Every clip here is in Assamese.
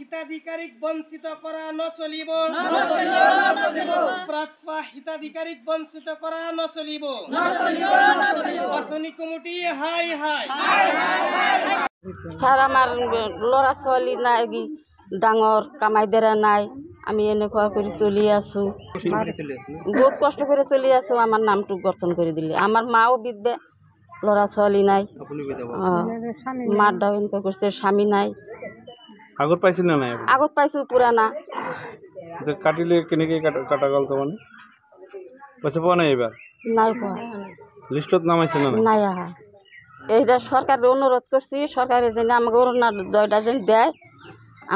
হিতাধিকাৰীক বঞ্চিত কৰা নচলিব প্ৰাপ্য হিতাধিকাৰীক বঞ্চিত কৰা নচলিব বাছনি কমিটি হাই হাই স্যাৰ আমাৰ লড়া ছোৱালী নাই ডাঙৰ কামাইদাৰা নাই আমি এনেকুৱা কৰি চলি আছো বহুত কষ্ট কৰে চলি আছো আমাৰ নামটো গঠন কৰে দিলে আমাৰ মাও বিধবে লড়া ছোৱালী নাই মাৰ দাও এনেকুৱা করছে স্বামী নাই আগত পাইছিল না নাই আগত পাইছো পুরানা কাটিলে কেনেকে কাটা গল তো মানে পয়সা পাওয়া নাই এবার নাই পাওয়া লিস্টত নামাইছে না নাই আহা এইটা সরকারের অনুরোধ করছি সরকারের জন্য আমাকে অরুণা দয়টা যেন দেয়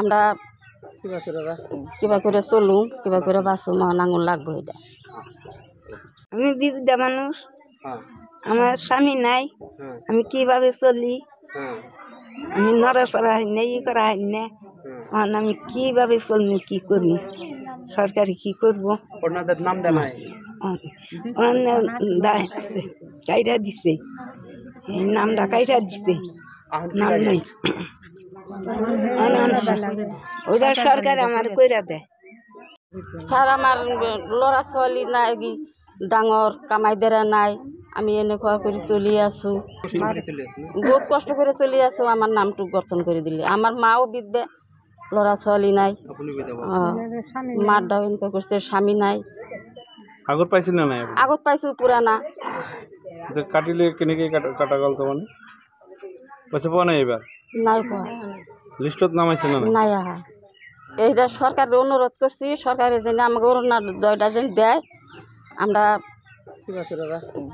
আমরা কিবা করে চলুম কিবা করে বাঁচুম আঙুল লাগবো এটা আমি বিধবা মানুষ আমার স্বামী নাই আমি কিভাবে চলি আমি নড়াচড়া হয় না ই করা হয় না আমি কিভাবে চলবো কি করবো সরকারি কি করবো ওনাদের নাম দেয় নাই কাইটা দিছে নামটা কাইটা দিছে নাম নাই ওইটা সরকার আমার কইরা দেয় স্যার আমার লড়া ছোৱালী নাই ডাঙৰ কামাইদাৰা নাই আমি এনেকুৱা কৰে চলি আছো বহুত কষ্ট কৰে চলি আছো আমাৰ নামটো গঠন কৰে দিলে আমাৰ মাও বিধবে লড়া ছোৱালী নাই মাৰ দাও এনেকুৱা করছে স্বামী নাই আগত পাইছিল না নাই আগত পাইছো পুরানা কাটিলে কেনেকে কাটা গল তো মানে পয়সা পাওয়া নাই এবার নাই পাওয়া লিস্টত নামাইছে না নাই আহা এইটা সরকারের অনুরোধ করছি সরকারের জন্য আমাকে অরুণা দয়টা যেন দেয় আমরা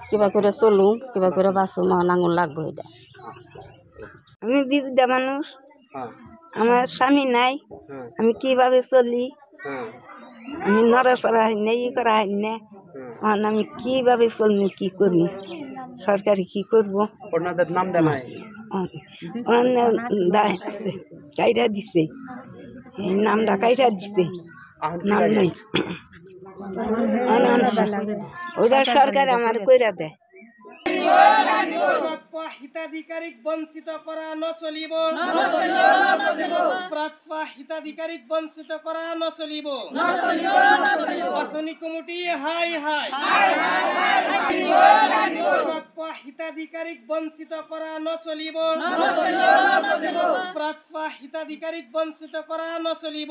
কিবা করে চলুম কিবা করে বাঁচুম আঙুল লাগবো এটা আমি বিধবা মানুষ আমার স্বামী নাই আমি কিভাবে চলি আমি নড়াচড়া হয় না ই করা হয় না আমি কিভাবে চলবো কি করবো সরকারি কি করবো ওনাদের নাম দেয় নাই কাইটা দিছে নামটা কাইটা দিছে নাম নাই ওইটা সরকার আমার কইরা দেয় প্ৰাপ্য হিতাধিকাৰীক বঞ্চিত কৰা নচলিব প্ৰাপ্য হিতাধিকাৰীক বঞ্চিত কৰা নচলিব বাছনি কমিটি হাই হাই প্ৰাপ্য হিতাধিকাৰীক বঞ্চিত কৰা নচলিব প্ৰাপ্য হিতাধিকাৰীক বঞ্চিত কৰা নচলিব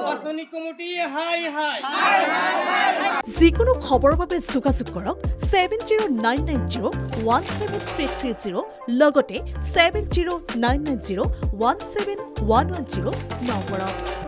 বাছনি কমিটি হাই হাই যিকোনো খবৰৰ বাবে যোগাযোগ কৰক 7099017330 লগতে 7099017110 নম্বৰত।